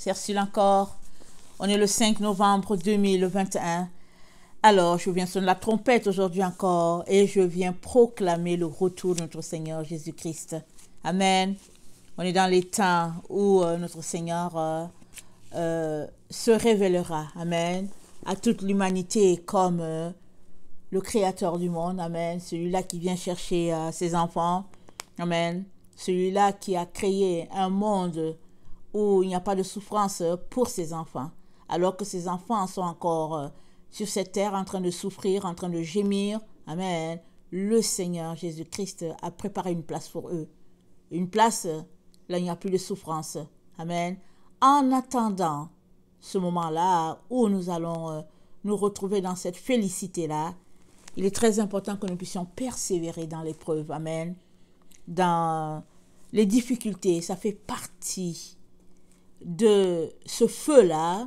Cercile encore. On est le 5 novembre 2021. Alors, je viens sonner la trompette aujourd'hui encore et je viens proclamer le retour de notre Seigneur Jésus-Christ. Amen. On est dans les temps où notre Seigneur se révélera. Amen. À toute l'humanité comme le Créateur du monde. Amen. Celui-là qui vient chercher ses enfants. Amen. Celui-là qui a créé un monde où il n'y a pas de souffrance pour ses enfants. Alors que ses enfants sont encore sur cette terre en train de souffrir, en train de gémir. Amen. Le Seigneur Jésus-Christ a préparé une place pour eux. Une place, là il n'y a plus de souffrance. Amen. En attendant ce moment-là où nous allons nous retrouver dans cette félicité-là, il est très important que nous puissions persévérer dans l'épreuve. Amen. Dans les difficultés, ça fait partie de ce feu-là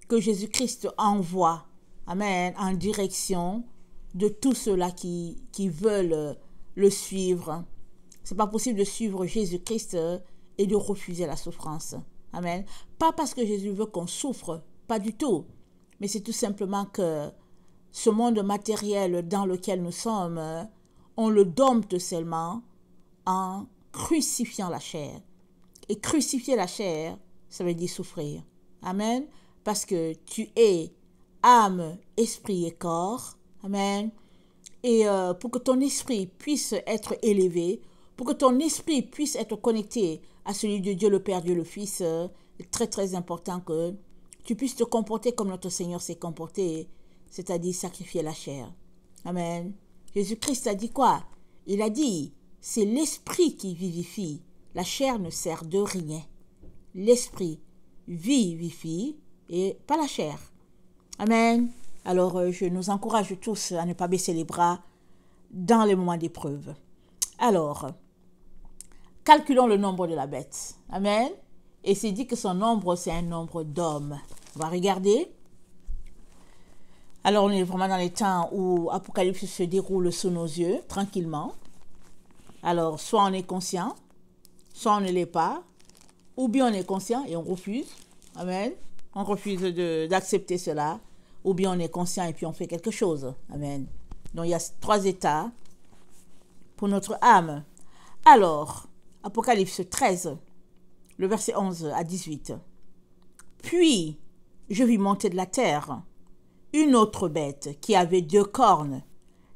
que Jésus-Christ envoie, amen, en direction de tous ceux-là qui veulent le suivre. C'est pas possible de suivre Jésus-Christ et de refuser la souffrance. Amen. Pas parce que Jésus veut qu'on souffre, pas du tout, mais c'est tout simplement que ce monde matériel dans lequel nous sommes, on le dompte seulement en crucifiant la chair. Et crucifier la chair, ça veut dire souffrir. Amen. Parce que tu es âme, esprit et corps. Amen. Et pour que ton esprit puisse être élevé, pour que ton esprit puisse être connecté à celui de Dieu le Père, Dieu le Fils, c'est très très important que tu puisses te comporter comme notre Seigneur s'est comporté, c'est-à-dire sacrifier la chair. Amen. Jésus-Christ a dit quoi? Il a dit, c'est l'esprit qui vivifie. La chair ne sert de rien. L'esprit vivifie et pas la chair. Amen. Alors, je nous encourage tous à ne pas baisser les bras dans les moments d'épreuve. Alors, calculons le nombre de la bête. Amen. Et c'est dit que son nombre, c'est un nombre d'hommes. On va regarder. Alors, on est vraiment dans les temps où Apocalypse se déroule sous nos yeux, tranquillement. Alors, soit on est conscient, soit on ne l'est pas, ou bien on est conscient et on refuse. Amen. On refuse d'accepter cela, ou bien on est conscient et puis on fait quelque chose. Amen. Donc, il y a 3 états pour notre âme. Alors, Apocalypse 13, le verset 11 à 18. Puis, je vis monter de la terre une autre bête qui avait 2 cornes,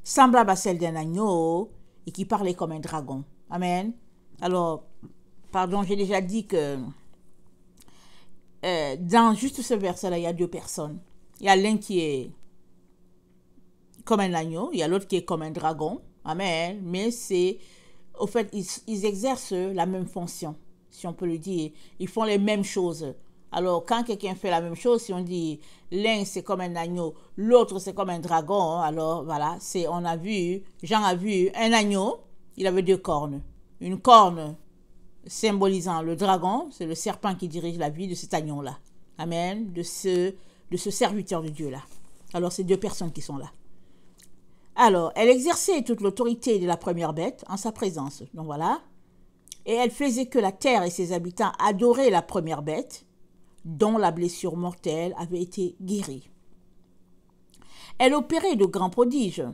semblable à celle d'un agneau et qui parlait comme un dragon. Amen. Alors, pardon, j'ai déjà dit que dans juste ce verset-là, il y a 2 personnes. Il y a l'un qui est comme un agneau, il y a l'autre qui est comme un dragon. Amen. Mais c'est, au fait, ils exercent la même fonction, si on peut le dire. Ils font les mêmes choses. Alors, quand quelqu'un fait la même chose, si on dit l'un c'est comme un agneau, l'autre c'est comme un dragon, alors voilà, Jean a vu un agneau, il avait 2 cornes. Une corne symbolisant le dragon, c'est le serpent qui dirige la vie de cet agneau-là. Amen. De ce serviteur de Dieu-là. Alors, c'est 2 personnes qui sont là. Alors, elle exerçait toute l'autorité de la première bête en sa présence. Donc voilà. Et elle faisait que la terre et ses habitants adoraient la première bête, dont la blessure mortelle avait été guérie. Elle opérait de grands prodiges,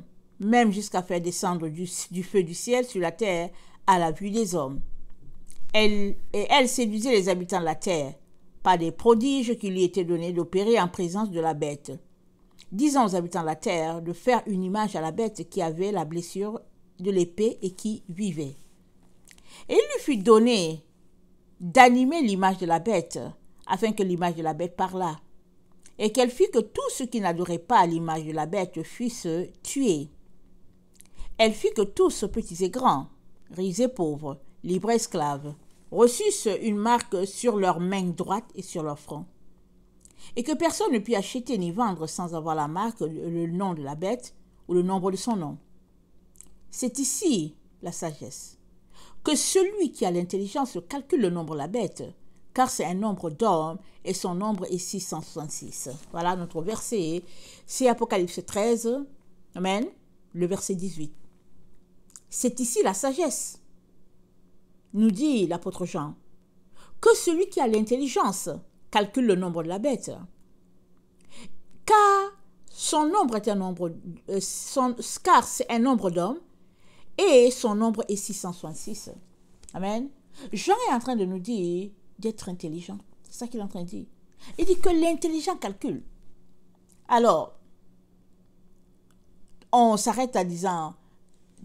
même jusqu'à faire descendre du feu du ciel sur la terre à la vue des hommes. Elle séduisait les habitants de la terre par des prodiges qui lui étaient donnés d'opérer en présence de la bête, disant aux habitants de la terre de faire une image à la bête qui avait la blessure de l'épée et qui vivait. Et il lui fut donné d'animer l'image de la bête, afin que l'image de la bête parlât, et qu'elle fit que tous ceux qui n'adoraient pas l'image de la bête fussent tués. Elle fit que tous, petits et grands, riches et pauvres, libres et esclaves, reçussent une marque sur leur main droite et sur leur front, et que personne ne put acheter ni vendre sans avoir la marque, le nom de la bête ou le nombre de son nom. C'est ici la sagesse. Que celui qui a l'intelligence calcule le nombre de la bête, car c'est un nombre d'hommes et son nombre est 666. Voilà notre verset. C'est Apocalypse 13, amen, le verset 18. C'est ici la sagesse, nous dit l'apôtre Jean, que celui qui a l'intelligence calcule le nombre de la bête. Car son nombre est un nombre, car c'est un nombre d'hommes et son nombre est 666. Amen. Jean est en train de nous dire d'être intelligent. C'est ça qu'il est en train de dire. Il dit que l'intelligent calcule. Alors, on s'arrête à disant,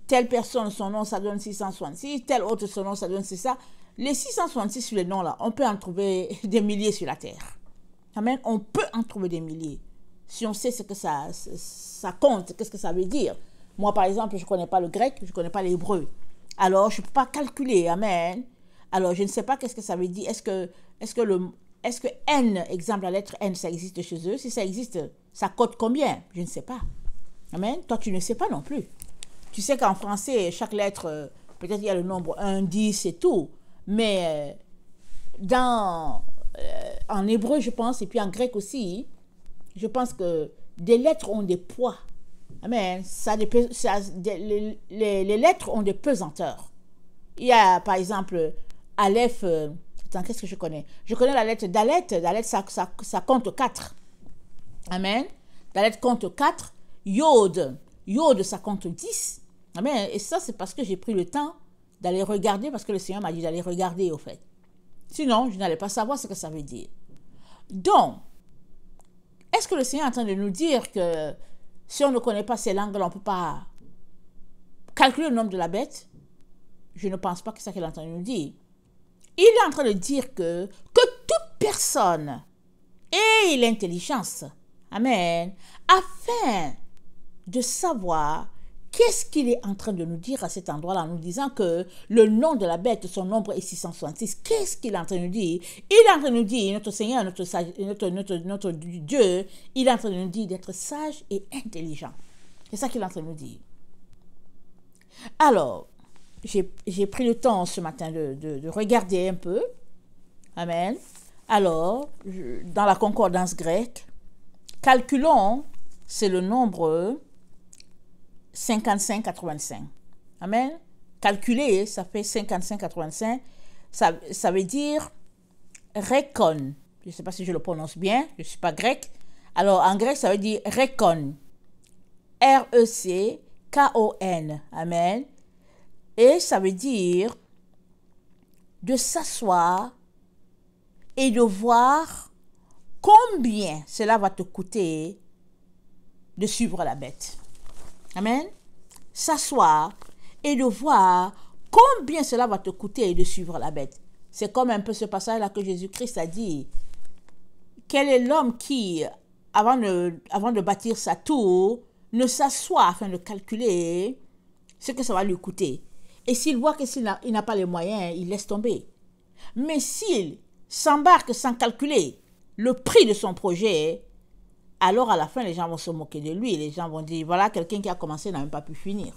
telle personne, son nom, ça donne 666, telle autre, son nom, ça donne c'est ça. Les 666 sur les noms là, on peut en trouver des milliers sur la terre. Amen. On peut en trouver des milliers. Si on sait ce que ça compte, qu'est-ce que ça veut dire. Moi, par exemple, je ne connais pas le grec, je ne connais pas l'hébreu. Alors, je ne peux pas calculer. Amen. Alors, je ne sais pas qu'est-ce que ça veut dire. Est-ce que N, exemple, la lettre N, ça existe chez eux? Si ça existe, ça cote combien? Je ne sais pas. Amen. Toi, tu ne sais pas non plus. Tu sais qu'en français, chaque lettre, peut-être il y a le nombre 1, 10 et tout. Mais en hébreu, je pense, et puis en grec aussi, je pense que des lettres ont des poids. Amen. Les lettres ont des pesanteurs. Il y a, par exemple, Aleph. Attends, qu'est-ce que je connais? Je connais la lettre Dalet. Dalet, ça compte 4. Amen. Dalet compte 4. Yod, ça compte 10. Amen. Et ça, c'est parce que j'ai pris le temps d'aller regarder, parce que le Seigneur m'a dit d'aller regarder, au fait. Sinon, je n'allais pas savoir ce que ça veut dire. Donc, est-ce que le Seigneur est en train de nous dire que si on ne connaît pas ces langues-là, on ne peut pas calculer le nombre de la bête? Je ne pense pas que c'est ça qu'il est en train de nous dire. Il est en train de dire que toute personne ait l'intelligence, amen, afin de savoir qu'est-ce qu'il est en train de nous dire à cet endroit-là, en nous disant que le nom de la bête, son nombre est 666. Qu'est-ce qu'il est en train de nous dire? Il est en train de nous dire, notre Seigneur, notre Dieu, il est en train de nous dire d'être sage et intelligent. C'est ça qu'il est en train de nous dire. Alors, j'ai pris le temps ce matin de regarder un peu. Amen. Alors, dans la concordance grecque, calculons, c'est le nombre 55-85. Amen. Calculer, ça fait 55-85. Ça veut dire rekon. Je ne sais pas si je le prononce bien. Je ne suis pas grec. Alors, en grec, ça veut dire rekon. R-E-C-K-O-N. Amen. Et ça veut dire de s'asseoir et de voir combien cela va te coûter de suivre la bête. Amen. S'asseoir et de voir combien cela va te coûter de suivre la bête. C'est comme un peu ce passage-là que Jésus-Christ a dit. Quel est l'homme qui, avant de bâtir sa tour, ne s'assoit afin de calculer ce que ça va lui coûter? Et s'il voit que s'il n'a pas les moyens, il laisse tomber. Mais s'il s'embarque sans calculer le prix de son projet, alors à la fin, les gens vont se moquer de lui. Les gens vont dire, voilà, quelqu'un qui a commencé n'a même pas pu finir.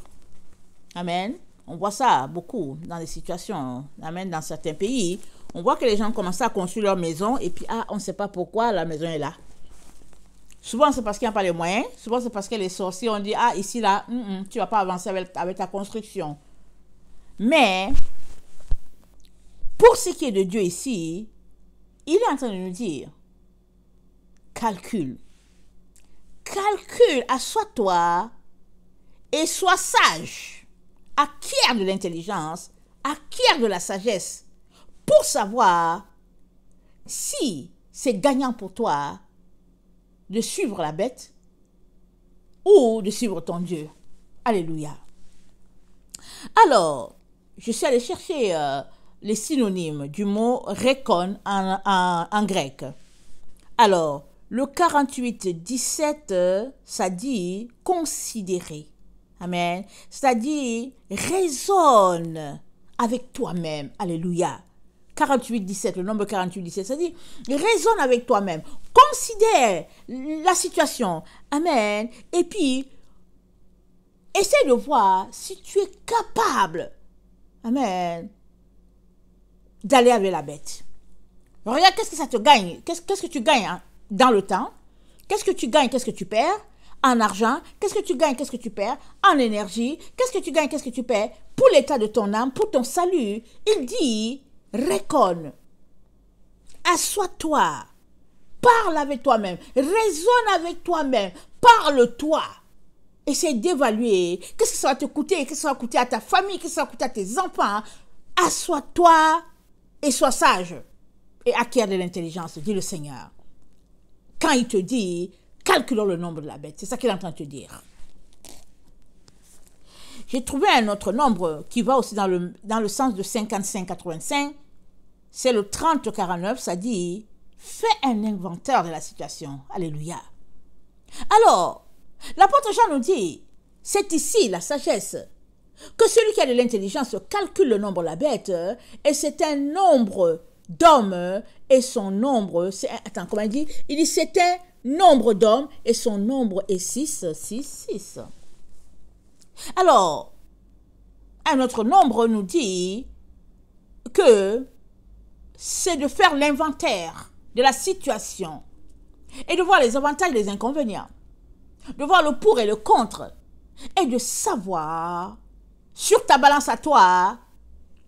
Amen. On voit ça beaucoup dans des situations. Amen. Dans certains pays, on voit que les gens commencent à construire leur maison et puis, on ne sait pas pourquoi la maison est là. Souvent, c'est parce qu'il n'y a pas les moyens. Souvent, c'est parce que les sorciers ont dit, ici, là, tu ne vas pas avancer avec ta construction. Mais, pour ce qui est de Dieu ici, il est en train de nous dire, calcule, assois-toi et sois sage, acquiert de l'intelligence, acquiert de la sagesse, pour savoir si c'est gagnant pour toi de suivre la bête ou de suivre ton Dieu. Alléluia. Alors, je suis allée chercher les synonymes du mot rekon en grec. Alors, le 48-17, ça dit considérer. Amen. C'est-à-dire raisonne avec toi-même. Alléluia. 48-17, le nombre 48-17, ça dit raisonne avec toi-même. Considère la situation. Amen. Et puis, essaie de voir si tu es capable, amen, d'aller avec la bête. Regarde, qu'est-ce que ça te gagne? Qu'est-ce que tu gagnes dans le temps? Qu'est-ce que tu gagnes? Qu'est-ce que tu perds? En argent? Qu'est-ce que tu gagnes? Qu'est-ce que tu perds? En énergie? Qu'est-ce que tu gagnes? Qu'est-ce que tu perds? Pour l'état de ton âme, pour ton salut, il dit, réconne. Assois-toi parle avec toi-même, raisonne avec toi-même, parle-toi. Essaye d'évaluer qu'est-ce que ça va te coûter, qu'est-ce que ça va coûter à ta famille, qu'est-ce que ça va coûter à tes enfants. Assois-toi et sois sage et acquiert de l'intelligence, dit le Seigneur. Quand il te dit, calculons le nombre de la bête, c'est ça qu'il est en train de te dire. J'ai trouvé un autre nombre qui va aussi dans le sens de 55-85. C'est le 30-49, ça dit, fais un inventaire de la situation. Alléluia. Alors, l'apôtre Jean nous dit, c'est ici la sagesse, que celui qui a de l'intelligence calcule le nombre de la bête, et c'est un nombre d'hommes, et son nombre, attends, comment il dit? Il dit, c'est un nombre d'hommes, et son nombre est 6, 6, 6. Alors, un autre nombre nous dit que c'est de faire l'inventaire de la situation et de voir les avantages et les inconvénients, de voir le pour et le contre, et de savoir sur ta balance à toi,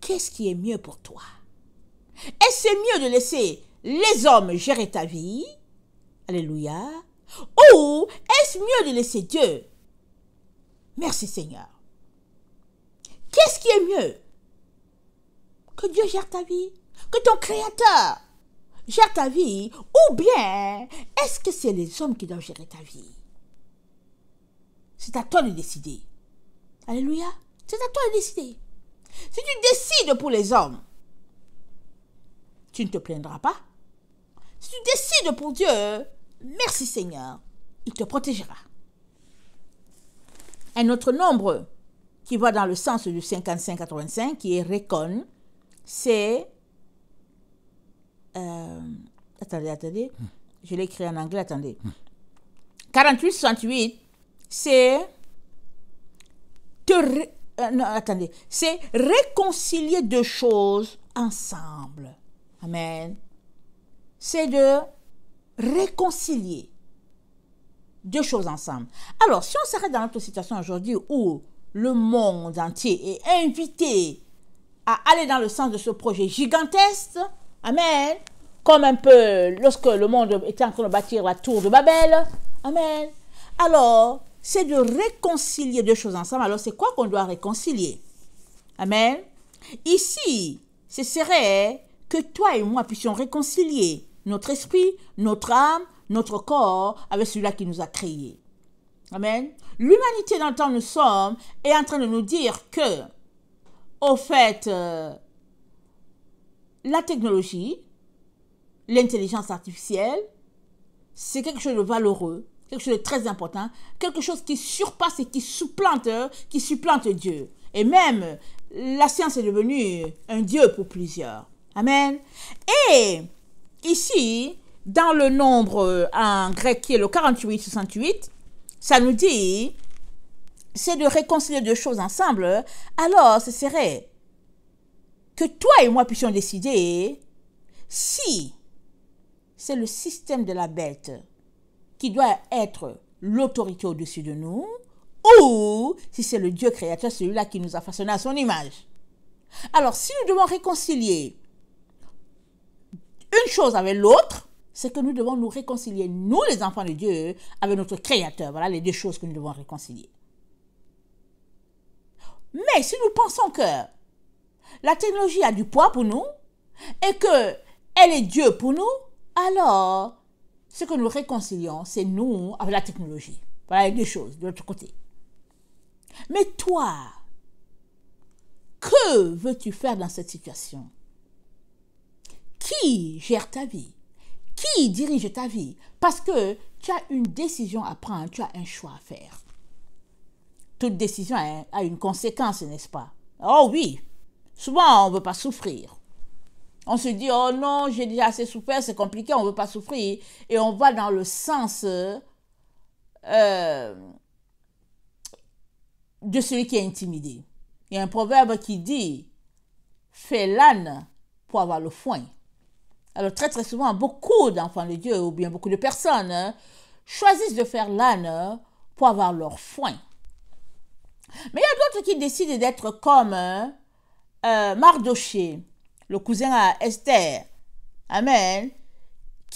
qu'est-ce qui est mieux pour toi. Est-ce mieux de laisser les hommes gérer ta vie, alléluia, ou est-ce mieux de laisser Dieu? Merci Seigneur. Qu'est-ce qui est mieux? Que Dieu gère ta vie, que ton Créateur gère ta vie, ou bien est-ce que c'est les hommes qui doivent gérer ta vie? C'est à toi de décider. Alléluia. C'est à toi de décider. Si tu décides pour les hommes, tu ne te plaindras pas. Si tu décides pour Dieu, merci Seigneur, il te protégera. Un autre nombre qui va dans le sens du 55-85, qui est Récon, c'est... attendez, je l'ai écrit en anglais, attendez. 48-68, c'est... c'est réconcilier deux choses ensemble. Amen. C'est de réconcilier deux choses ensemble. Alors, si on s'arrête dans notre situation aujourd'hui où le monde entier est invité à aller dans le sens de ce projet gigantesque, amen, comme un peu lorsque le monde était en train de bâtir la tour de Babel, amen, alors, c'est de réconcilier deux choses ensemble. Alors, c'est quoi qu'on doit réconcilier? Amen. Ici, ce serait que toi et moi puissions réconcilier notre esprit, notre âme, notre corps avec celui-là qui nous a créés. Amen. L'humanité dans le temps où nous sommes est en train de nous dire que, au fait, la technologie, l'intelligence artificielle, c'est quelque chose de valeureux, quelque chose de très important, quelque chose qui surpasse et qui supplante Dieu. Et même, la science est devenue un Dieu pour plusieurs. Amen. Et ici, dans le nombre en grec qui est le 48-68, ça nous dit, c'est de réconcilier deux choses ensemble. Alors, ce serait que toi et moi puissions décider si c'est le système de la bête qui doit être l'autorité au-dessus de nous, ou si c'est le Dieu créateur, celui-là qui nous a façonné à son image. Alors, si nous devons réconcilier une chose avec l'autre, c'est que nous devons nous réconcilier, nous les enfants de Dieu, avec notre Créateur. Voilà les deux choses que nous devons réconcilier. Mais si nous pensons que la technologie a du poids pour nous, et qu'elle est Dieu pour nous, alors ce que nous réconcilions, c'est nous avec la technologie. Voilà les deux choses de l'autre côté. Mais toi, que veux-tu faire dans cette situation? Qui gère ta vie? Qui dirige ta vie? Parce que tu as une décision à prendre, tu as un choix à faire. Toute décision a une conséquence, n'est-ce pas? Oh oui, souvent on ne veut pas souffrir. On se dit, oh non, j'ai déjà assez souffert, c'est compliqué, on ne veut pas souffrir. Et on va dans le sens de celui qui est intimidé. Il y a un proverbe qui dit, fais l'âne pour avoir le foin. Alors très très souvent, beaucoup d'enfants de Dieu, ou bien beaucoup de personnes, choisissent de faire l'âne pour avoir leur foin. Mais il y a d'autres qui décident d'être comme Mardoché, le cousin à Esther, amen,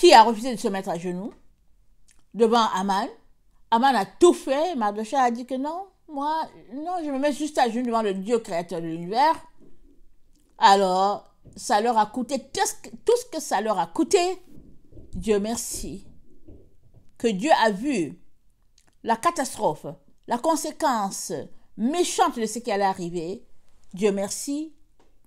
qui a refusé de se mettre à genoux devant Aman. Aman a tout fait. Mardochée a dit que non, moi, non, je me mets juste à genoux devant le Dieu créateur de l'univers. Alors, ça leur a coûté tout ce que ça leur a coûté. Dieu merci. Que Dieu a vu la catastrophe, la conséquence méchante de ce qui allait arriver. Dieu merci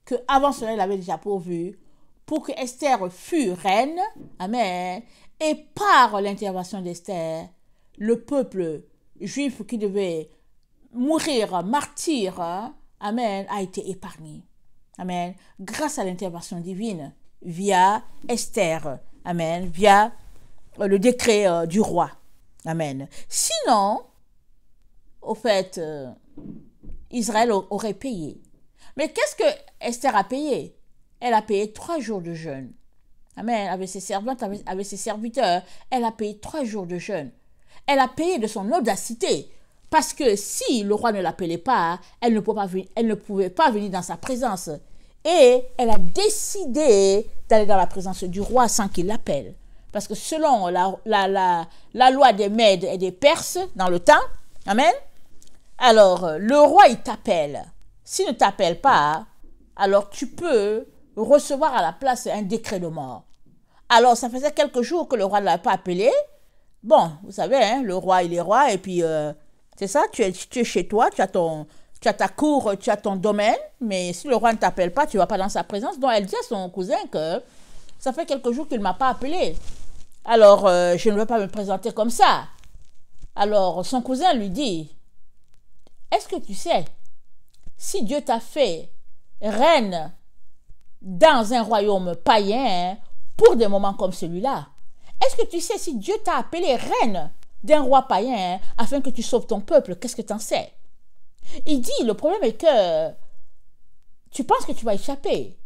que avant cela, il avait déjà pourvu pour que Esther fût reine. Amen. Et par l'intervention d'Esther, le peuple juif qui devait mourir, martyr, amen, a été épargné. Amen. Grâce à l'intervention divine, via Esther. Amen. Via le décret du roi. Amen. Sinon, au fait, Israël aurait payé. Mais qu'est-ce que Esther a payé? Elle a payé 3 jours de jeûne. Amen. Avec ses servantes, avec ses serviteurs, elle a payé 3 jours de jeûne. Elle a payé de son audacité. Parce que si le roi ne l'appelait pas, elle ne pouvait pas venir dans sa présence. Et elle a décidé d'aller dans la présence du roi sans qu'il l'appelle. Parce que selon la loi des Mèdes et des Perses dans le temps, amen, alors le roi il t'appelle. S'il ne t'appelle pas, alors tu peux recevoir à la place un décret de mort. Alors ça faisait quelques jours que le roi ne l'a pas appelé. Bon, vous savez, hein, le roi il est roi et puis c'est ça, tu es chez toi, tu as ta cour, tu as ton domaine, mais si le roi ne t'appelle pas, tu ne vas pas dans sa présence. Donc elle dit à son cousin que ça fait quelques jours qu'il ne m'a pas appelé. Alors, je ne veux pas me présenter comme ça. Alors, son cousin lui dit, est-ce que tu sais, si Dieu t'a fait reine dans un royaume païen pour des moments comme celui-là, est-ce que tu sais si Dieu t'a appelé reine d'un roi païen afin que tu sauves ton peuple, qu'est-ce que tu en sais? Il dit, le problème est que tu penses que tu vas échapper.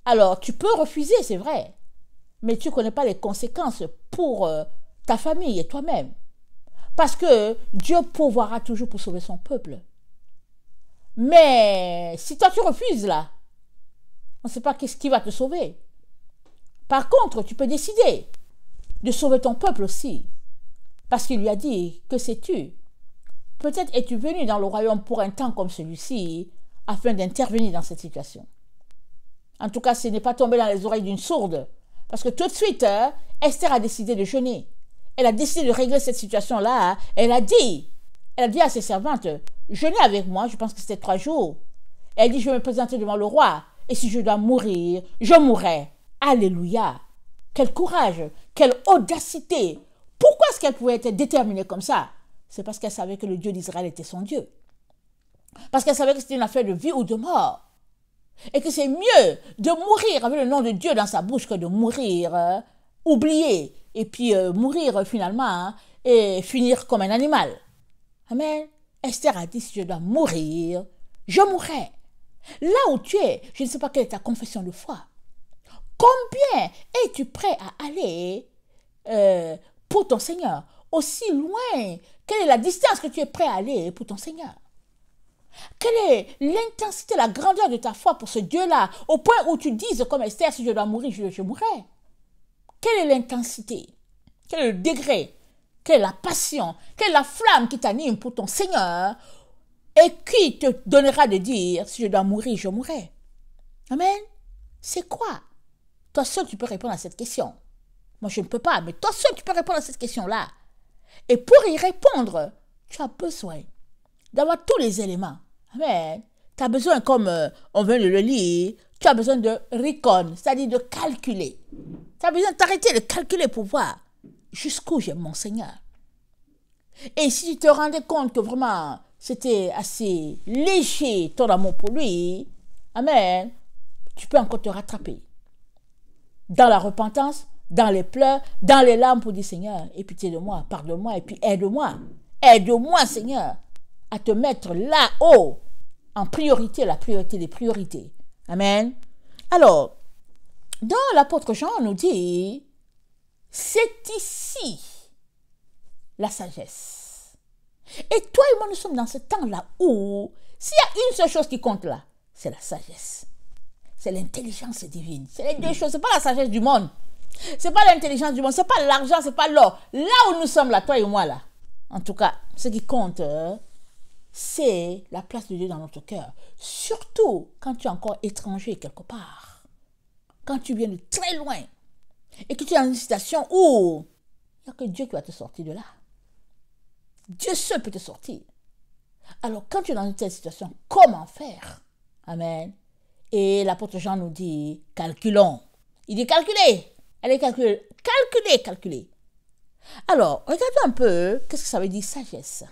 Alors, tu peux refuser, c'est vrai. Mais tu ne connais pas les conséquences pour ta famille et toi-même. Parce que Dieu pourvoira toujours pour sauver son peuple. Mais si toi tu refuses là, on ne sait pas qu'est-ce qui va te sauver. Par contre, tu peux décider de sauver ton peuple aussi. Parce qu'il lui a dit, que sais-tu? Peut-être es-tu venu dans le royaume pour un temps comme celui-ci afin d'intervenir dans cette situation. En tout cas, ce n'est pas tombé dans les oreilles d'une sourde. Parce que tout de suite, Esther a décidé de jeûner. Elle a décidé de régler cette situation-là. Elle a dit à ses servantes, jeûnez avec moi, je pense que c'était 3 jours. Elle dit, je vais me présenter devant le roi. Et si je dois mourir, je mourrai. Alléluia. Quel courage, quelle audacité. Pourquoi est-ce qu'elle pouvait être déterminée comme ça? C'est parce qu'elle savait que le Dieu d'Israël était son Dieu. Parce qu'elle savait que c'était une affaire de vie ou de mort. Et que c'est mieux de mourir avec le nom de Dieu dans sa bouche que de mourir oublié et puis mourir finalement et finir comme un animal. Amen. Esther a dit, si je dois mourir, je mourrai. Là où tu es, je ne sais pas quelle est ta confession de foi. Combien es-tu prêt à aller pour ton Seigneur? Aussi loin, quelle est la distance que tu es prêt à aller pour ton Seigneur? Quelle est l'intensité, la grandeur de ta foi pour ce Dieu-là, au point où tu dises comme Esther, si je dois mourir, je mourrai. Quelle est l'intensité? Quel est le degré? Quelle est la passion? Quelle est la flamme qui t'anime pour ton Seigneur et qui te donnera de dire, si je dois mourir, je mourrai? Amen. C'est quoi? Toi seul, tu peux répondre à cette question. Moi, je ne peux pas, mais toi seul, tu peux répondre à cette question-là. Et pour y répondre, tu as besoin d'avoir tous les éléments. Amen. Tu as besoin, comme on vient de le lire, tu as besoin de recon, c'est-à-dire de calculer. Tu as besoin de t'arrêter de calculer pour voir jusqu'où j'aime mon Seigneur. Et si tu te rendais compte que vraiment c'était assez léger ton amour pour lui, amen, tu peux encore te rattraper. Dans la repentance, dans les pleurs, dans les larmes pour dire Seigneur, aie pitié de moi, pardonne-moi et puis aide-moi. Aide-moi Seigneur à te mettre là-haut en priorité, la priorité des priorités. Amen. Alors, dans l'apôtre Jean, on nous dit, c'est ici la sagesse. Et toi et moi, nous sommes dans ce temps-là où, s'il y a une seule chose qui compte là, c'est la sagesse. C'est l'intelligence divine. C'est les deux choses. Ce n'est pas la sagesse du monde. C'est pas l'intelligence du monde, c'est pas l'argent, c'est pas l'or. Là où nous sommes là, toi et moi là, en tout cas, ce qui compte, c'est la place de Dieu dans notre cœur. Surtout quand tu es encore étranger quelque part. Quand tu viens de très loin et que tu es dans une situation où il n'y a que Dieu qui va te sortir de là. Dieu seul peut te sortir. Alors quand tu es dans une telle situation, comment faire? Amen. Et l'apôtre Jean nous dit, calculons. Il dit calculez. Allez calculer. Calculez, calculez. Alors, regardons un peu, qu'est-ce que ça veut dire sagesse?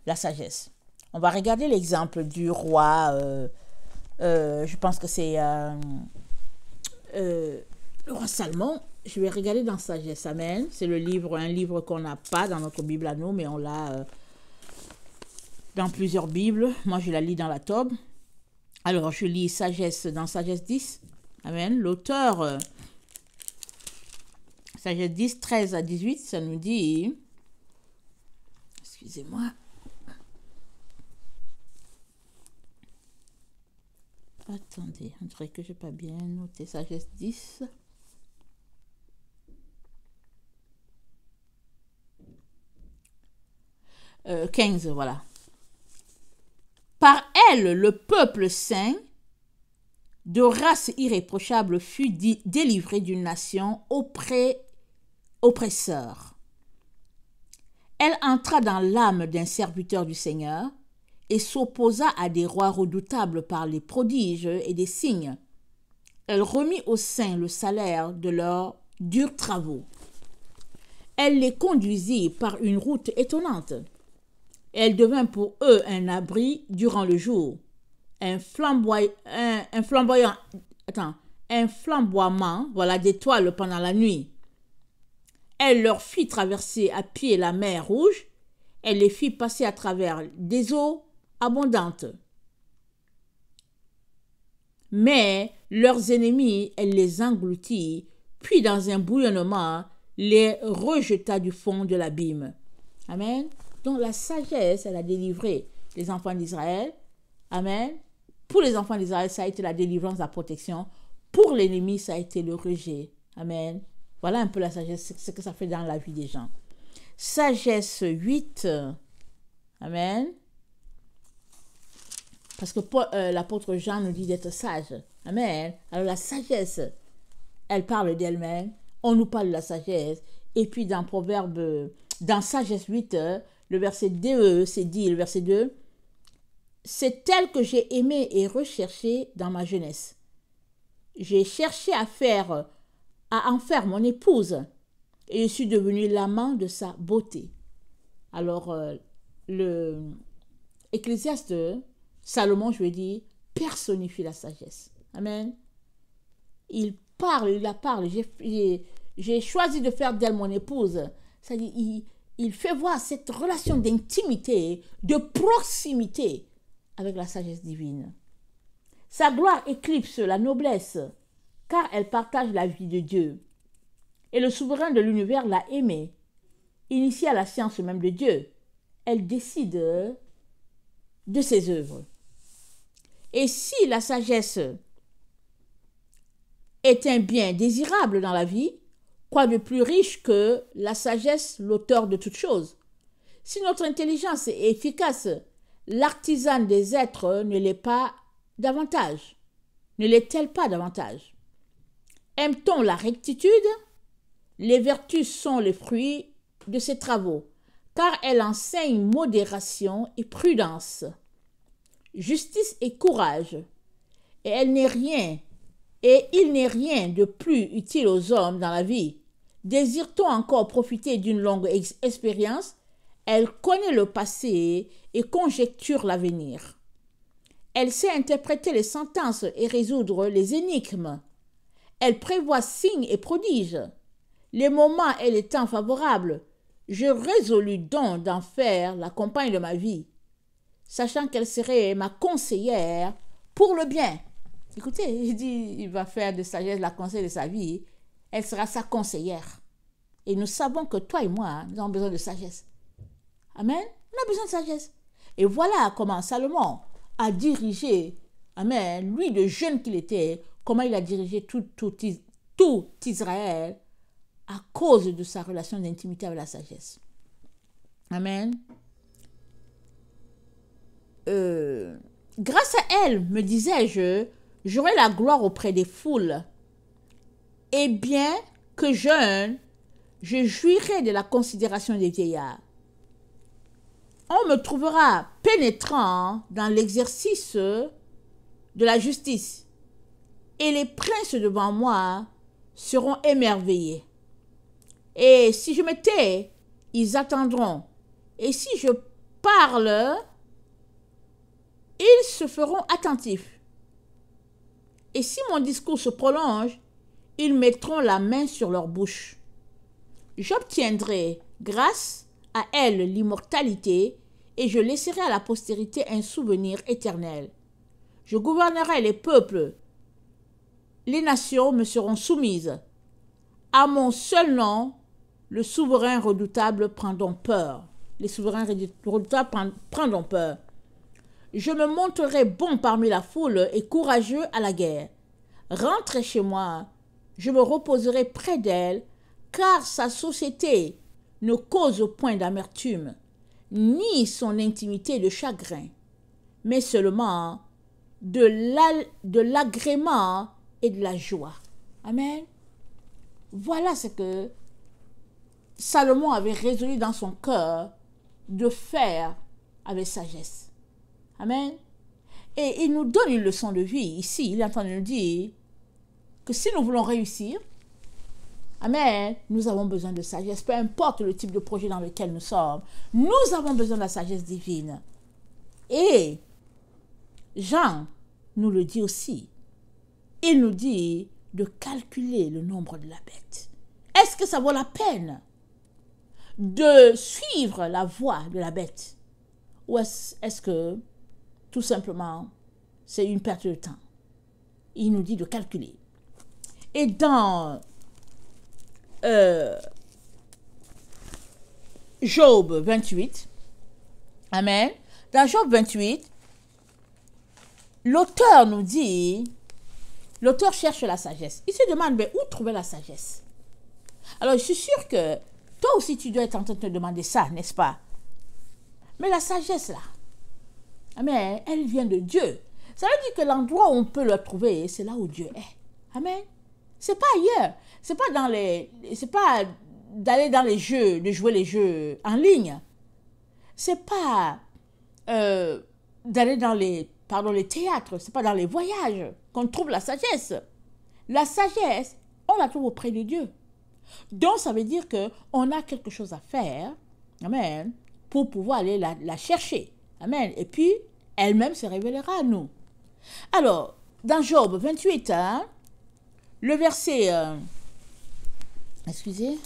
La sagesse. On va regarder l'exemple du roi, je pense que c'est le roi Salomon. Je vais regarder dans Sagesse. Amen. C'est un livre qu'on n'a pas dans notre Bible à nous, mais on l'a dans plusieurs Bibles. Moi, je la lis dans la Tobe. Alors, je lis Sagesse dans Sagesse 10. Amen. L'auteur, Sagesse 10, 13 à 18, ça nous dit, excusez-moi, attendez, on dirait que je n'ai pas bien noté Sagesse 10. « 15, voilà. Par elle, le peuple saint, de race irréprochable, fut délivré d'une nation oppresseur. Elle entra dans l'âme d'un serviteur du Seigneur et s'opposa à des rois redoutables par les prodiges et des signes. Elle remit aux saints le salaire de leurs durs travaux. Elle les conduisit par une route étonnante. Elle devint pour eux un abri durant le jour, un flamboiement voilà, d'étoiles pendant la nuit. Elle leur fit traverser à pied la mer Rouge, elle les fit passer à travers des eaux abondantes. Mais leurs ennemis, elle les engloutit, puis dans un bouillonnement, les rejeta du fond de l'abîme. Amen. Donc la sagesse, elle a délivré les enfants d'Israël. Amen. Pour les enfants d'Israël, ça a été la délivrance, la protection. Pour l'ennemi, ça a été le rejet. Amen. Voilà un peu la sagesse, ce que ça fait dans la vie des gens. Sagesse 8. Amen. Parce que l'apôtre Jean nous dit d'être sage. Amen. Alors la sagesse, elle parle d'elle-même. On nous parle de la sagesse. Et puis dans Proverbe, dans Sagesse 8, le verset 2, c'est dit, le verset 2, c'est elle que j'ai aimé et recherché dans ma jeunesse. J'ai cherché à en faire mon épouse, et je suis devenu l'amant de sa beauté. Alors, le Ecclésiaste, Salomon, je veux dire, personnifie la sagesse. Amen. Il la parle. J'ai choisi de faire d'elle mon épouse. C'est-à-dire, il fait voir cette relation d'intimité, de proximité avec la sagesse divine. Sa gloire éclipse la noblesse, car elle partage la vie de Dieu. Et le souverain de l'univers l'a aimée. Initiée à la science même de Dieu, elle décide de ses œuvres. Et si la sagesse est un bien désirable dans la vie, quoi de plus riche que la sagesse, l'auteur de toutes choses? Si notre intelligence est efficace, l'artisane des êtres ne l'est pas davantage. Ne l'est-elle pas davantage? Aime-t-on la rectitude? Les vertus sont les fruits de ses travaux, car elle enseigne modération et prudence, justice et courage. Et il n'est rien de plus utile aux hommes dans la vie. Désire-t-on encore profiter d'une longue expérience? Elle connaît le passé et conjecture l'avenir. Elle sait interpréter les sentences et résoudre les énigmes. Elle prévoit signes et prodiges, les moments et les temps favorables. Je résolus donc d'en faire la compagne de ma vie, sachant qu'elle serait ma conseillère pour le bien. Écoutez, il dit, il va faire de sagesse la conseillère de sa vie. Elle sera sa conseillère. Et nous savons que toi et moi, nous avons besoin de sagesse. Amen. On a besoin de sagesse. Et voilà comment Salomon a dirigé, amen, lui de jeune qu'il était, comment il a dirigé tout tout Israël à cause de sa relation d'intimité avec la sagesse. Amen. Grâce à elle, me disais-je, j'aurai la gloire auprès des foules. Et bien que jeune, je jouirai de la considération des vieillards. On me trouvera pénétrant dans l'exercice de la justice, et les princes devant moi seront émerveillés. Et si je me tais, ils attendront. Et si je parle, ils se feront attentifs. Et si mon discours se prolonge, ils mettront la main sur leur bouche. J'obtiendrai, grâce à elle, l'immortalité, et je laisserai à la postérité un souvenir éternel. Je gouvernerai les peuples. Les nations me seront soumises. À mon seul nom, le souverain redoutable prendront peur. Les souverains redoutables prendront peur. Je me montrerai bon parmi la foule et courageux à la guerre. Rentrez chez moi, je me reposerai près d'elle, car sa société ne cause point d'amertume, ni son intimité de chagrin, mais seulement de l'agrément et de la joie. Amen. Voilà ce que Salomon avait résolu dans son cœur de faire avec sagesse. Amen. Et il nous donne une leçon de vie ici. Il est en train de nous dire que si nous voulons réussir, amen, nous avons besoin de sagesse. Peu importe le type de projet dans lequel nous sommes, nous avons besoin de la sagesse divine. Et Jean nous le dit aussi. Il nous dit de calculer le nombre de la bête. Est-ce que ça vaut la peine de suivre la voie de la bête? Ou est-ce que tout simplement c'est une perte de temps? Il nous dit de calculer. Et dans Job 28, amen, dans Job 28, l'auteur nous dit, l'auteur cherche la sagesse. Il se demande, mais où trouver la sagesse? Alors, je suis sûre que toi aussi, tu dois être en train de te demander ça, n'est-ce pas? Mais la sagesse, là, amen, elle vient de Dieu. Ça veut dire que l'endroit où on peut la trouver, c'est là où Dieu est. Amen. C'est pas ailleurs. C'est pas d'aller dans les jeux, de jouer les jeux en ligne. C'est pas d'aller dans les théâtres. C'est pas dans les voyages qu'on trouve la sagesse. La sagesse, on la trouve auprès de Dieu. Donc, ça veut dire qu'on a quelque chose à faire, amen, pour pouvoir aller la chercher. Amen. Et puis, elle-même se révélera à nous. Alors, dans Job 28, hein, le verset... excusez.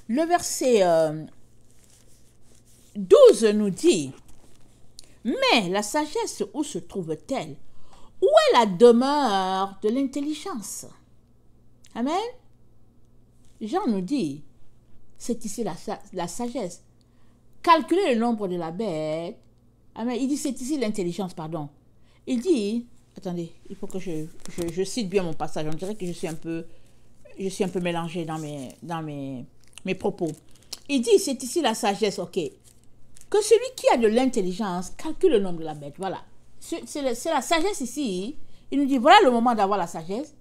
Le verset 12 nous dit, « Mais la sagesse, où se trouve-t-elle? Où est la demeure de l'intelligence? » Amen. Jean nous dit, c'est ici la sagesse. Calculer le nombre de la bête. Amen. Il dit, c'est ici l'intelligence, pardon. Il dit, attendez, il faut que je cite bien mon passage. On dirait que je suis un peu mélangée dans mes propos. Il dit, c'est ici la sagesse, ok. Que celui qui a de l'intelligence calcule le nombre de la bête. Voilà. C'est la sagesse ici. Il nous dit, voilà le moment d'avoir la sagesse.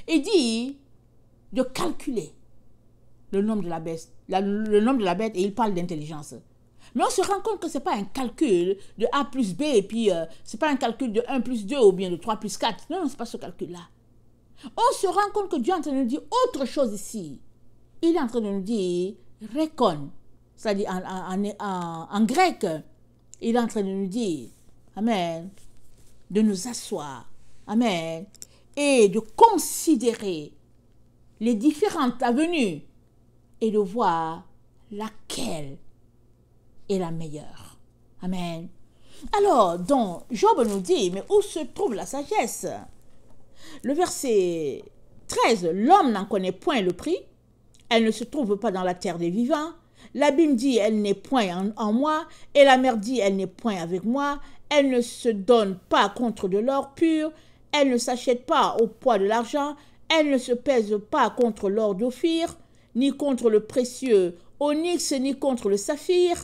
Il dit de calculer le nombre de la bête. Le nombre de la bête, et il parle d'intelligence. Mais on se rend compte que ce n'est pas un calcul de A plus B, et puis ce n'est pas un calcul de 1 plus 2 ou bien de 3 plus 4. Non, ce n'est pas ce calcul-là. On se rend compte que Dieu est en train de nous dire autre chose ici. Il est en train de nous dire récon, c'est-à-dire en grec, il est en train de nous dire, amen, de nous asseoir, amen, et de considérer les différentes avenues et de voir laquelle est la meilleure. Amen. Alors, donc, Job nous dit, mais où se trouve la sagesse? Le verset 13. L'homme n'en connaît point le prix. Elle ne se trouve pas dans la terre des vivants. L'abîme dit, elle n'est point en moi. Et la mer dit, elle n'est point avec moi. Elle ne se donne pas contre de l'or pur. Elle ne s'achète pas au poids de l'argent. Elle ne se pèse pas contre l'or d'Ophir, ni contre le précieux onyx, ni contre le saphir.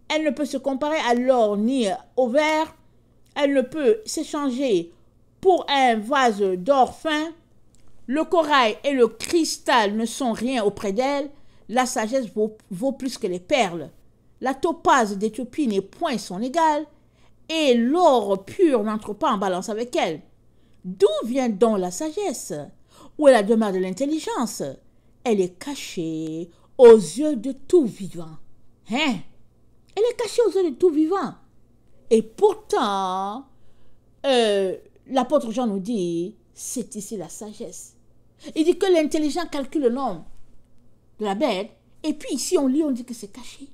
Elle ne peut se comparer à l'or ni au verre. Elle ne peut s'échanger pour un vase d'or fin. Le corail et le cristal ne sont rien auprès d'elle. La sagesse vaut plus que les perles. La topaze d'Éthiopie n'est point son égale. Et l'or pur n'entre pas en balance avec elle. D'où vient donc la sagesse? Où est la demeure de l'intelligence? Elle est cachée aux yeux de tout vivant. Hein? Elle est cachée aux yeux de tout vivant. Et pourtant, l'apôtre Jean nous dit, c'est ici la sagesse. Il dit que l'intelligent calcule le nombre de la bête. Et puis ici, on lit, on dit que c'est caché.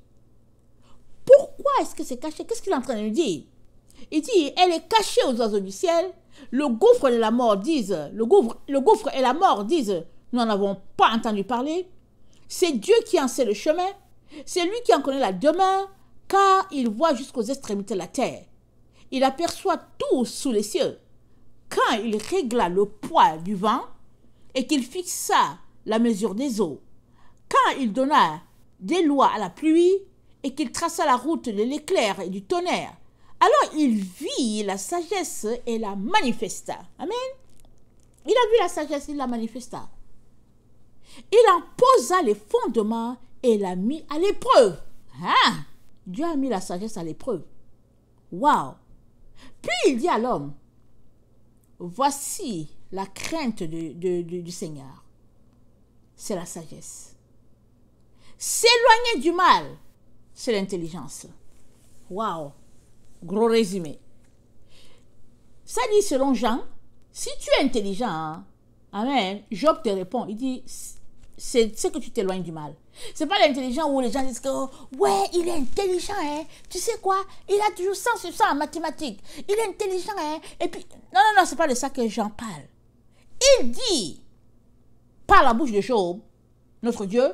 Pourquoi est-ce que c'est caché? Qu'est-ce qu'il est en train de nous dire? Il dit, elle est cachée aux oiseaux du ciel. Le gouffre et la mort disent, le gouffre et la mort disent, nous n'en avons pas entendu parler. C'est Dieu qui en sait le chemin. C'est lui qui en connaît la demeure, car il voit jusqu'aux extrémités de la terre. Il aperçoit tout sous les cieux. Quand il régla le poids du vent et qu'il fixa la mesure des eaux, quand il donna des lois à la pluie et qu'il traça la route de l'éclair et du tonnerre, alors il vit la sagesse et la manifesta. Amen. Il a vu la sagesse, il la manifesta. Il en posa les fondements et l'a mis à l'épreuve. Ah, Dieu a mis la sagesse à l'épreuve. Waouh. Puis il dit à l'homme, voici la crainte du Seigneur. C'est la sagesse. S'éloigner du mal, c'est l'intelligence. Waouh. Gros résumé. Ça dit selon Jean, si tu es intelligent, hein, amen, Job te répond, il dit, c'est que tu t'éloignes du mal. C'est pas l'intelligent où les gens disent que, ouais, il est intelligent, hein, tu sais quoi, il a toujours 100 sur 100 en mathématiques, il est intelligent, hein, et puis, non, c'est pas de ça que Jean parle. Il dit, par la bouche de Job, notre Dieu,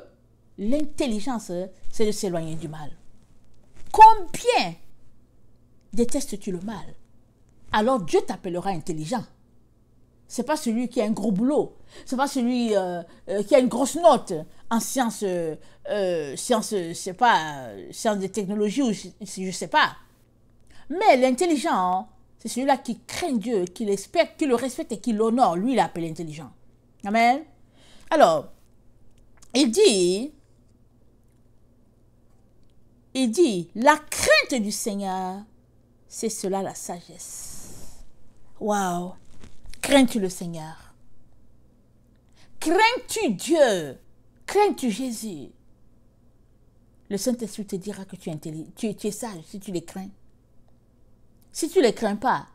l'intelligence, c'est de s'éloigner du mal. Combien détestes-tu le mal? Alors Dieu t'appellera intelligent. C'est pas celui qui a un gros boulot. C'est pas celui qui a une grosse note en sciences, sciences des technologies ou je sais pas. Mais l'intelligent, c'est celui-là qui craint Dieu, qui l'espère, qui le respecte et qui l'honore. Lui, il est appelé intelligent. Amen. Alors, il dit, la crainte du Seigneur, c'est cela la sagesse. Waouh! Crains-tu le Seigneur? Crains-tu Dieu? Crains-tu Jésus? Le Saint-Esprit te dira que tu es sage si tu les crains. Si tu ne les crains pas,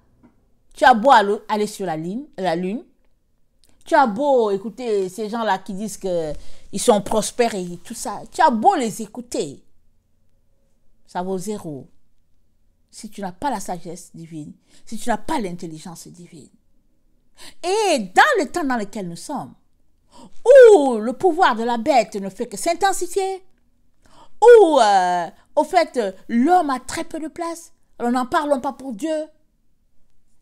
tu as beau aller sur la lune, tu as beau écouter ces gens-là qui disent qu'ils sont prospères et tout ça, tu as beau les écouter, ça vaut zéro. Si tu n'as pas la sagesse divine, si tu n'as pas l'intelligence divine. Et dans le temps dans lequel nous sommes, où le pouvoir de la bête ne fait que s'intensifier, où, au fait, l'homme a très peu de place, alors n'en parlons pas pour Dieu.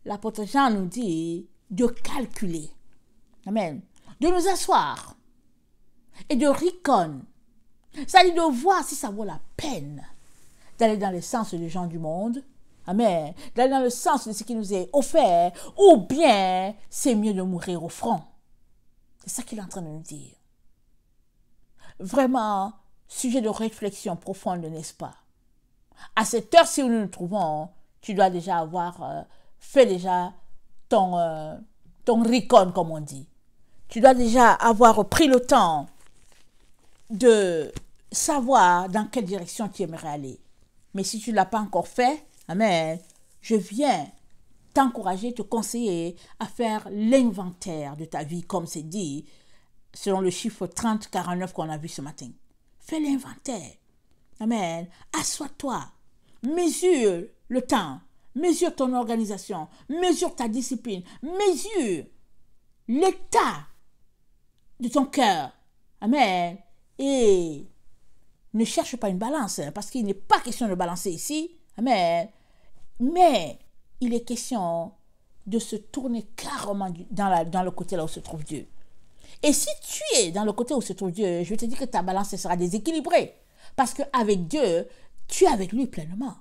L'apôtre Jean nous dit de calculer, amen, de nous asseoir et de ricon, c'est-à-dire de voir si ça vaut la peine d'aller dans le sens des gens du monde, amen, d'aller dans le sens de ce qui nous est offert, ou bien c'est mieux de mourir au front. C'est ça qu'il est en train de nous dire. Vraiment, sujet de réflexion profonde, n'est-ce pas? À cette heure-ci où nous nous trouvons, tu dois déjà avoir fait déjà ton recon, comme on dit. Tu dois déjà avoir pris le temps de savoir dans quelle direction tu aimerais aller. Mais si tu ne l'as pas encore fait, amen, je viens t'encourager, te conseiller à faire l'inventaire de ta vie, comme c'est dit, selon le chiffre 30-49 qu'on a vu ce matin. Fais l'inventaire. Amen. Assois-toi. Mesure le temps. Mesure ton organisation. Mesure ta discipline. Mesure l'état de ton cœur. Amen. Et ne cherche pas une balance, parce qu'il n'est pas question de balancer ici. Amen. Mais il est question de se tourner clairement dans le côté là où se trouve Dieu. Et si tu es dans le côté où se trouve Dieu, je te dis que ta balance sera déséquilibrée. Parce qu'avec Dieu, tu es avec lui pleinement.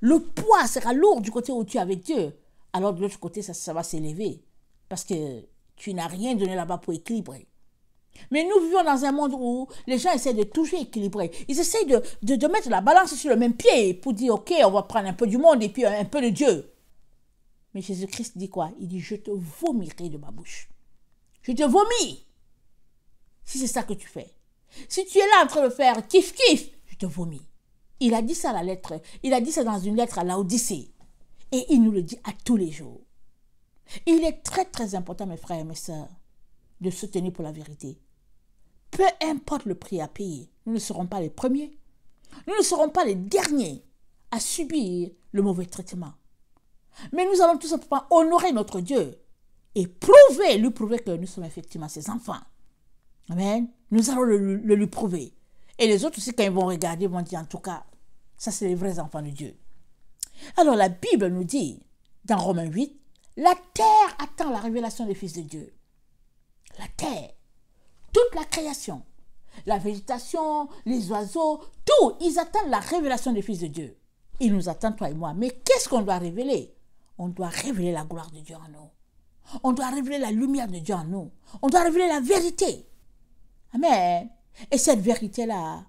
Le poids sera lourd du côté où tu es avec Dieu. Alors de l'autre côté, ça va s'élever. Parce que tu n'as rien donné là-bas pour équilibrer. Mais nous vivons dans un monde où les gens essaient de toujours équilibrer. Ils essaient de mettre la balance sur le même pied pour dire, ok, on va prendre un peu du monde et puis un peu de Dieu. Mais Jésus-Christ dit quoi? Il dit, je te vomirai de ma bouche. Je te vomis. Si c'est ça que tu fais. Si tu es là en train de faire kiff-kiff, je te vomis. Il a dit ça à la lettre. Il a dit ça dans une lettre à Laodicée. Et il nous le dit à tous les jours. Il est très très important, mes frères et mes sœurs, de se tenir pour la vérité. Peu importe le prix à payer, nous ne serons pas les premiers. Nous ne serons pas les derniers à subir le mauvais traitement. Mais nous allons tout simplement honorer notre Dieu et lui prouver que nous sommes effectivement ses enfants. Amen. Nous allons le lui prouver. Et les autres aussi, quand ils vont regarder, vont dire en tout cas, ça c'est les vrais enfants de Dieu. Alors la Bible nous dit, dans Romains 8, la terre attend la révélation des fils de Dieu. La terre, toute la création, la végétation, les oiseaux, tout, ils attendent la révélation des fils de Dieu. Ils nous attendent, toi et moi. Mais qu'est-ce qu'on doit révéler? On doit révéler la gloire de Dieu en nous. On doit révéler la lumière de Dieu en nous. On doit révéler la vérité. Amen. Et cette vérité-là,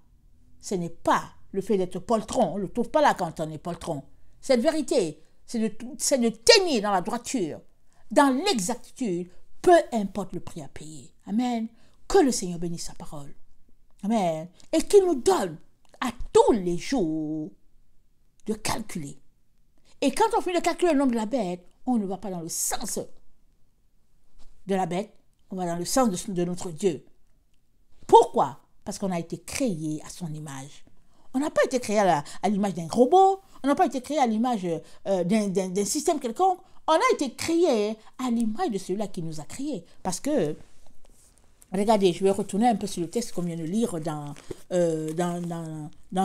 ce n'est pas le fait d'être poltron. On ne le trouve pas là quand on est poltron. Cette vérité, c'est de tenir dans la droiture, dans l'exactitude, peu importe le prix à payer. Amen. Que le Seigneur bénisse sa parole. Amen. Et qu'il nous donne à tous les jours de calculer. Et quand on fait de calculer le nombre de la bête, on ne va pas dans le sens de la bête, on va dans le sens de notre Dieu. Pourquoi? Parce qu'on a été créé à son image. On n'a pas été créé à l'image d'un robot, on n'a pas été créé à l'image d'un système quelconque, on a été créé à l'image de celui-là qui nous a créés. Parce que, regardez, je vais retourner un peu sur le texte qu'on vient de lire dans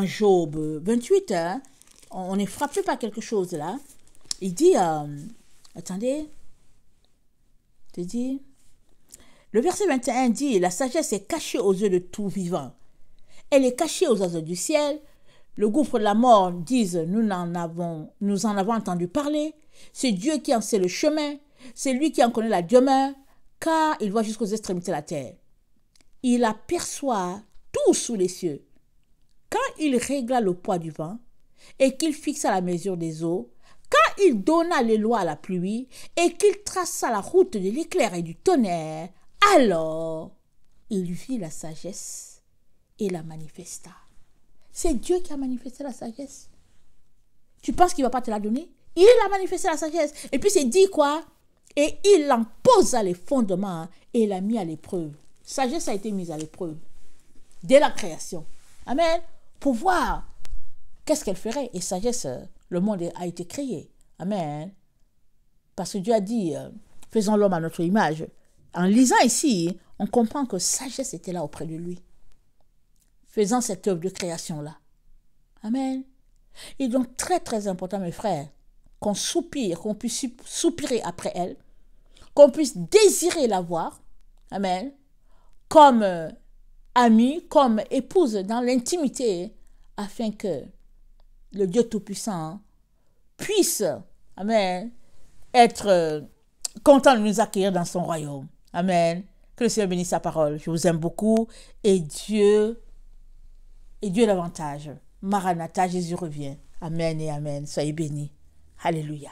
Job 28. Hein. On est frappé par quelque chose là. Il dit, attendez, il dit, le verset 21 dit, la sagesse est cachée aux yeux de tout vivant. Elle est cachée aux oiseaux du ciel. Le gouffre de la mort disent, nous en avons entendu parler. C'est Dieu qui en sait le chemin. C'est lui qui en connaît la demeure, car il voit jusqu'aux extrémités de la terre. Il aperçoit tout sous les cieux. Quand il régla le poids du vent et qu'il fixa la mesure des eaux, quand il donna les lois à la pluie et qu'il traça la route de l'éclair et du tonnerre, alors il vit la sagesse et la manifesta. C'est Dieu qui a manifesté la sagesse. Tu penses qu'il ne va pas te la donner? Il a manifesté la sagesse. Et puis c'est dit quoi? Et il en posa les fondements et l'a mis à l'épreuve. Sagesse a été mise à l'épreuve dès la création. Amen. Pour voir qu'est-ce qu'elle ferait. Et sagesse, le monde a été créé. Amen. Parce que Dieu a dit, faisons l'homme à notre image. En lisant ici, on comprend que sagesse était là auprès de lui. Faisant cette œuvre de création-là. Amen. Il est donc très très important, mes frères, qu'on soupire, qu'on puisse soupirer après elle, qu'on puisse désirer la voir. Amen. Comme amie, comme épouse dans l'intimité, afin que le Dieu Tout-Puissant puisse, amen, être content de nous accueillir dans son royaume. Amen. Que le Seigneur bénisse sa parole. Je vous aime beaucoup et Dieu davantage. Maranatha, Jésus revient. Amen et amen. Soyez bénis. Alléluia.